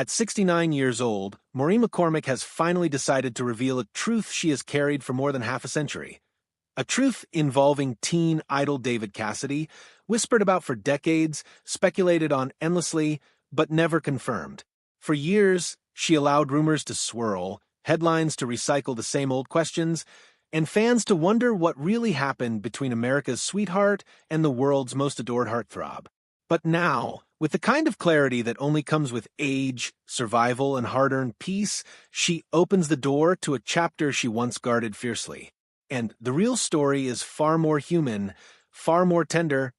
At 69 years old, Maureen McCormick has finally decided to reveal a truth she has carried for more than half a century. A truth involving teen idol David Cassidy, whispered about for decades, speculated on endlessly, but never confirmed. For years, she allowed rumors to swirl, headlines to recycle the same old questions, and fans to wonder what really happened between America's sweetheart and the world's most adored heartthrob. But now, with the kind of clarity that only comes with age, survival, and hard-earned peace, she opens the door to a chapter she once guarded fiercely. And the real story is far more human, far more tender,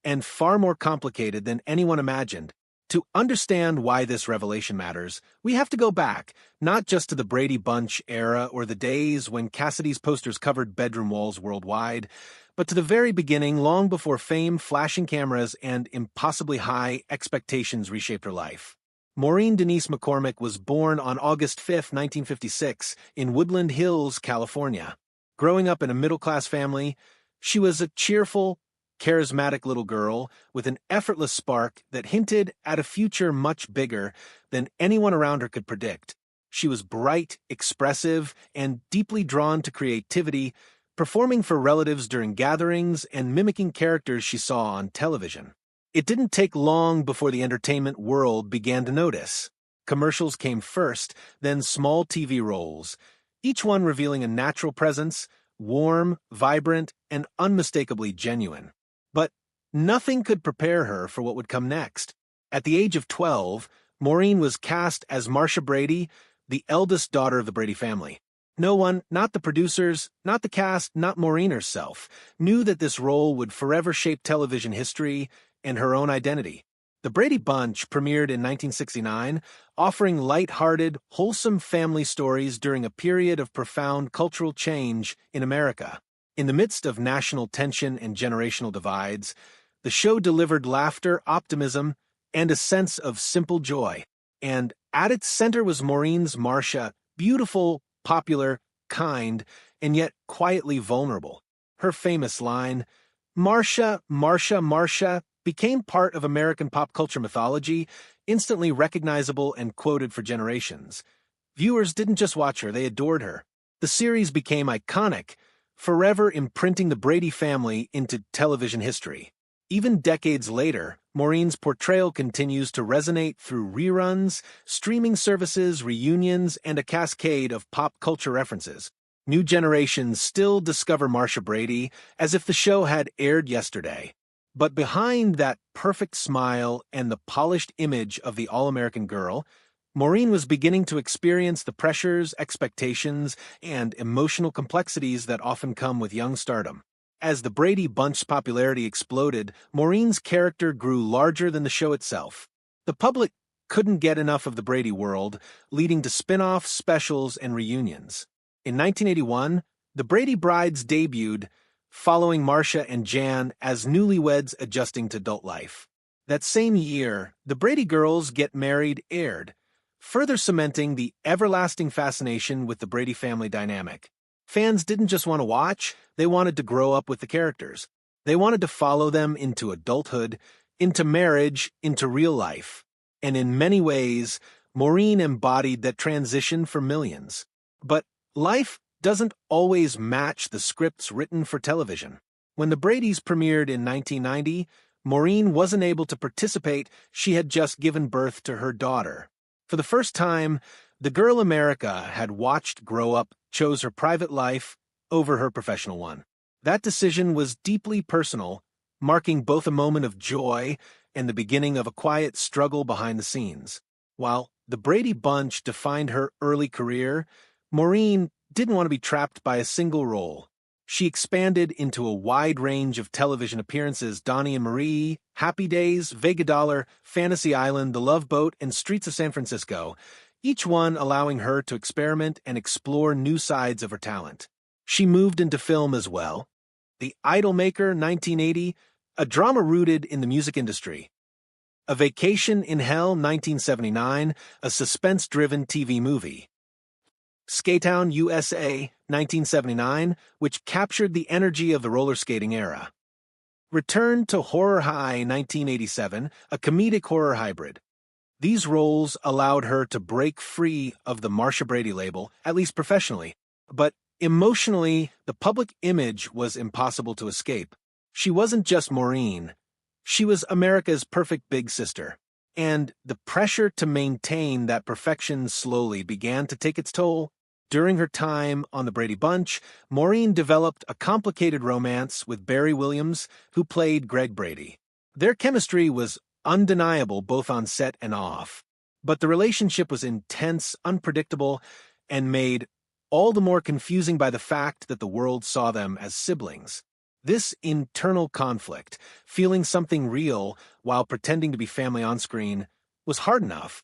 and far more complicated than anyone imagined. To understand why this revelation matters, we have to go back, not just to the Brady Bunch era or the days when Cassidy's posters covered bedroom walls worldwide, but to the very beginning, long before fame, flashing cameras, and impossibly high expectations reshaped her life. Maureen Denise McCormick was born on August 5, 1956, in Woodland Hills, California. Growing up in a middle-class family, she was a cheerful, charismatic little girl with an effortless spark that hinted at a future much bigger than anyone around her could predict. She was bright, expressive, and deeply drawn to creativity, performing for relatives during gatherings and mimicking characters she saw on television. It didn't take long before the entertainment world began to notice. Commercials came first, then small TV roles, each one revealing a natural presence, warm, vibrant, and unmistakably genuine. But nothing could prepare her for what would come next. At the age of 12, Maureen was cast as Marcia Brady, the eldest daughter of the Brady family. No one, not the producers, not the cast, not Maureen herself, knew that this role would forever shape television history and her own identity. The Brady Bunch premiered in 1969, offering light-hearted, wholesome family stories during a period of profound cultural change in America. In the midst of national tension and generational divides, the show delivered laughter, optimism, and a sense of simple joy. And at its center was Maureen's Marcia, beautiful, popular, kind, and yet quietly vulnerable. Her famous line, "Marcia, Marcia, Marcia," became part of American pop culture mythology, instantly recognizable and quoted for generations. Viewers didn't just watch her, they adored her. The series became iconic, forever imprinting the Brady family into television history. Even decades later, Maureen's portrayal continues to resonate through reruns, streaming services, reunions, and a cascade of pop culture references. New generations still discover Marcia Brady as if the show had aired yesterday. But behind that perfect smile and the polished image of the all-American girl, Maureen was beginning to experience the pressures, expectations, and emotional complexities that often come with young stardom. As the Brady Bunch's popularity exploded, Maureen's character grew larger than the show itself. The public couldn't get enough of the Brady world, leading to spin-offs, specials, and reunions. In 1981, the Brady Brides debuted, following Marcia and Jan as newlyweds adjusting to adult life. That same year, The Brady Girls Get Married aired, further cementing the everlasting fascination with the Brady family dynamic. Fans didn't just want to watch, they wanted to grow up with the characters. They wanted to follow them into adulthood, into marriage, into real life. And in many ways, Maureen embodied that transition for millions. But life doesn't always match the scripts written for television. When the Bradys premiered in 1990, Maureen wasn't able to participate. She had just given birth to her daughter. For the first time, the girl America had watched grow up chose her private life over her professional one. That decision was deeply personal, marking both a moment of joy and the beginning of a quiet struggle behind the scenes. While the Brady Bunch defined her early career, Maureen didn't want to be trapped by a single role. She expanded into a wide range of television appearances: Donnie and Marie, Happy Days, Vega Dollar, Fantasy Island, The Love Boat, and Streets of San Francisco, each one allowing her to experiment and explore new sides of her talent. She moved into film as well. The Idolmaker, 1980, a drama rooted in the music industry. A Vacation in Hell, 1979, a suspense-driven TV movie. Skatown, USA, 1979, which captured the energy of the roller skating era. Return to Horror High, 1987, a comedic horror hybrid. These roles allowed her to break free of the Marsha Brady label, at least professionally. But emotionally, the public image was impossible to escape. She wasn't just Maureen. She was America's perfect big sister. And the pressure to maintain that perfection slowly began to take its toll. During her time on the Brady Bunch, Maureen developed a complicated romance with Barry Williams, who played Greg Brady. Their chemistry was undeniable both on set and off, but the relationship was intense, unpredictable, and made all the more confusing by the fact that the world saw them as siblings. This internal conflict, feeling something real while pretending to be family on screen, was hard enough.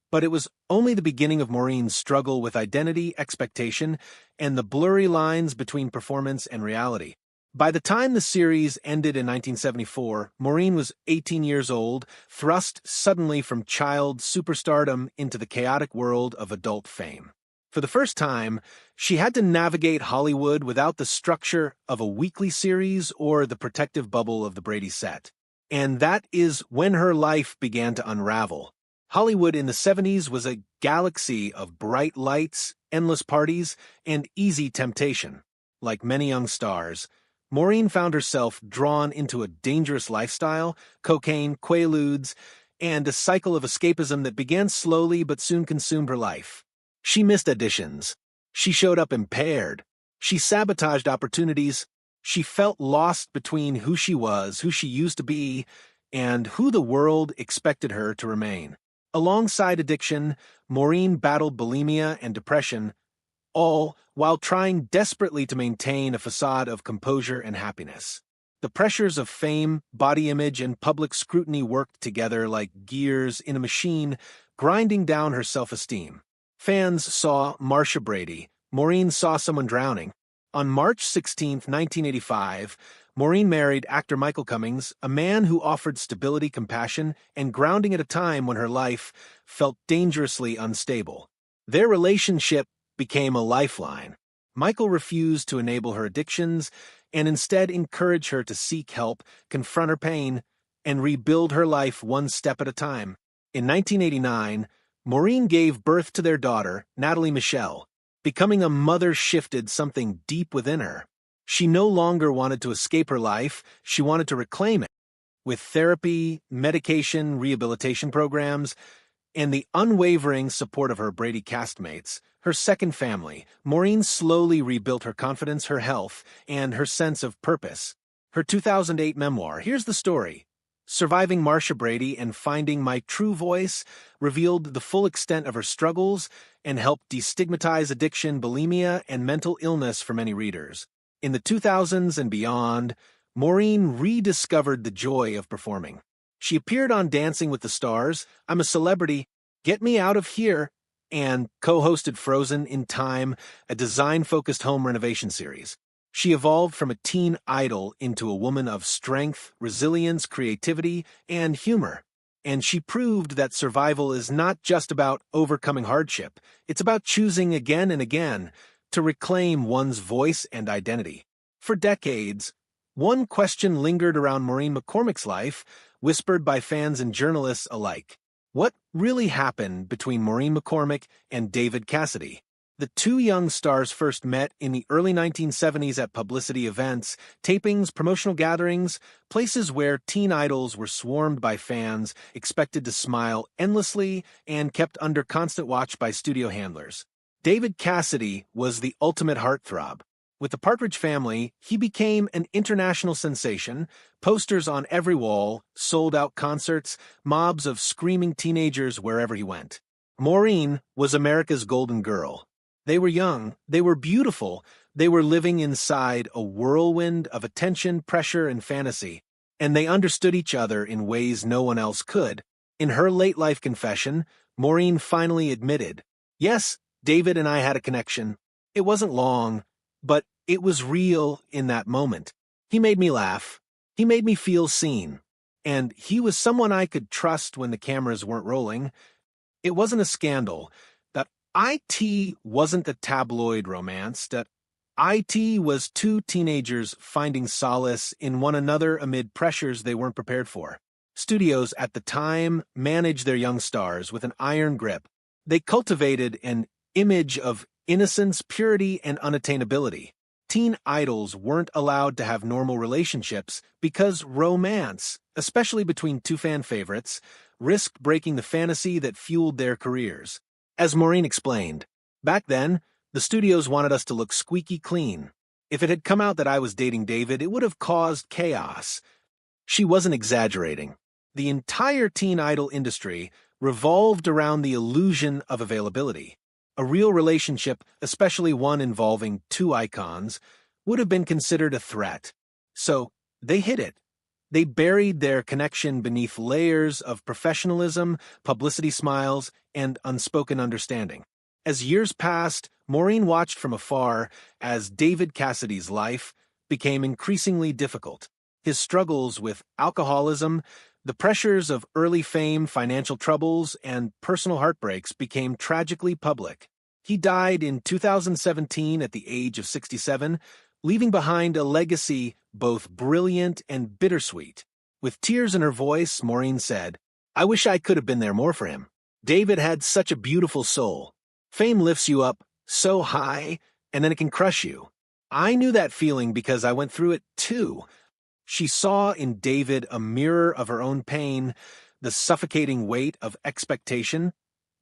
But it was only the beginning of Maureen's struggle with identity, expectation, and the blurry lines between performance and reality. By the time the series ended in 1974, Maureen was 18 years old, thrust suddenly from child superstardom into the chaotic world of adult fame. For the first time, she had to navigate Hollywood without the structure of a weekly series or the protective bubble of the Brady set. And that is when her life began to unravel. Hollywood in the 70s was a galaxy of bright lights, endless parties, and easy temptation. Like many young stars, Maureen found herself drawn into a dangerous lifestyle, cocaine, quaaludes, and a cycle of escapism that began slowly but soon consumed her life. She missed auditions. She showed up impaired. She sabotaged opportunities. She felt lost between who she was, who she used to be, and who the world expected her to remain. Alongside addiction, Maureen battled bulimia and depression, all while trying desperately to maintain a facade of composure and happiness. The pressures of fame, body image, and public scrutiny worked together like gears in a machine, grinding down her self-esteem. Fans saw Marsha Brady. Maureen saw someone drowning. On March 16, 1985, Maureen married actor Michael Cummings, a man who offered stability, compassion, and grounding at a time when her life felt dangerously unstable. Their relationship became a lifeline. Michael refused to enable her addictions and instead encouraged her to seek help, confront her pain, and rebuild her life one step at a time. In 1989, Maureen gave birth to their daughter, Natalie Michelle. Becoming a mother shifted something deep within her. She no longer wanted to escape her life, she wanted to reclaim it. With therapy, medication, rehabilitation programs, and the unwavering support of her Brady castmates, her second family, Maureen slowly rebuilt her confidence, her health, and her sense of purpose. Her 2008 memoir, Here's the Story, Surviving Marsha Brady and Finding My True Voice, revealed the full extent of her struggles and helped destigmatize addiction, bulimia, and mental illness for many readers. In the 2000s and beyond, Maureen rediscovered the joy of performing. She appeared on Dancing with the Stars, I'm a Celebrity, Get Me Out of Here, and co-hosted Frozen in Time, a design-focused home renovation series. She evolved from a teen idol into a woman of strength, resilience, creativity, and humor. And she proved that survival is not just about overcoming hardship. It's about choosing again and again to reclaim one's voice and identity. For decades, one question lingered around Maureen McCormick's life, whispered by fans and journalists alike. What really happened between Maureen McCormick and David Cassidy? The two young stars first met in the early 1970s at publicity events, tapings, promotional gatherings, places where teen idols were swarmed by fans, expected to smile endlessly, and kept under constant watch by studio handlers. David Cassidy was the ultimate heartthrob. With the Partridge Family, he became an international sensation, posters on every wall, sold-out concerts, mobs of screaming teenagers wherever he went. Maureen was America's golden girl. They were young, they were beautiful, they were living inside a whirlwind of attention, pressure, and fantasy, and they understood each other in ways no one else could. In her late-life confession, Maureen finally admitted, "Yes, David and I had a connection. It wasn't long, but it was real in that moment. He made me laugh. He made me feel seen. And he was someone I could trust when the cameras weren't rolling. It wasn't a scandal. That IT wasn't a tabloid romance. That IT was two teenagers finding solace in one another amid pressures they weren't prepared for." Studios at the time managed their young stars with an iron grip. They cultivated an image of innocence, purity, and unattainability. Teen idols weren't allowed to have normal relationships because romance, especially between two fan favorites, risked breaking the fantasy that fueled their careers. As Maureen explained, back then, the studios wanted us to look squeaky clean. If it had come out that I was dating David, it would have caused chaos. She wasn't exaggerating. The entire teen idol industry revolved around the illusion of availability. A real relationship, especially one involving two icons, would have been considered a threat. So, they hid it. They buried their connection beneath layers of professionalism, publicity smiles, and unspoken understanding. As years passed, Maureen watched from afar as David Cassidy's life became increasingly difficult. His struggles with alcoholism, the pressures of early fame, financial troubles, and personal heartbreaks became tragically public. He died in 2017 at the age of 67, leaving behind a legacy both brilliant and bittersweet. With tears in her voice, Maureen said, "I wish I could have been there more for him. David had such a beautiful soul. Fame lifts you up so high, and then it can crush you. I knew that feeling because I went through it too." She saw in David a mirror of her own pain, the suffocating weight of expectation,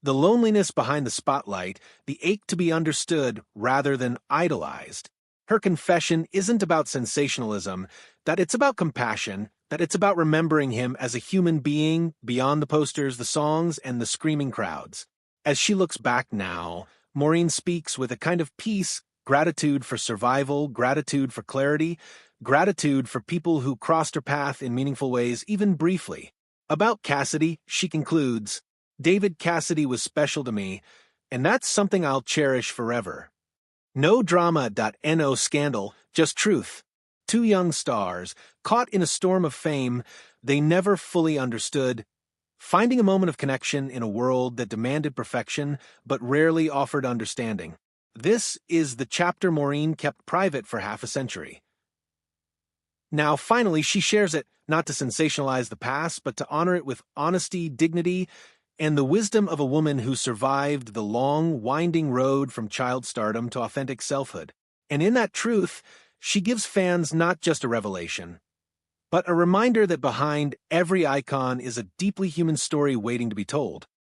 the loneliness behind the spotlight, the ache to be understood rather than idolized. Her confession isn't about sensationalism, that it's about compassion, that it's about remembering him as a human being beyond the posters, the songs, and the screaming crowds. As she looks back now, Maureen speaks with a kind of peace, gratitude for survival, gratitude for clarity, gratitude for people who crossed her path in meaningful ways, even briefly. About Cassidy, she concludes, "David Cassidy was special to me, and that's something I'll cherish forever." No drama.no scandal, just truth. Two young stars, caught in a storm of fame they never fully understood, finding a moment of connection in a world that demanded perfection but rarely offered understanding. This is the chapter Maureen kept private for half a century. Now, finally, she shares it, not to sensationalize the past, but to honor it with honesty, dignity, and the wisdom of a woman who survived the long, winding road from child stardom to authentic selfhood. And in that truth, she gives fans not just a revelation, but a reminder that behind every icon is a deeply human story waiting to be told.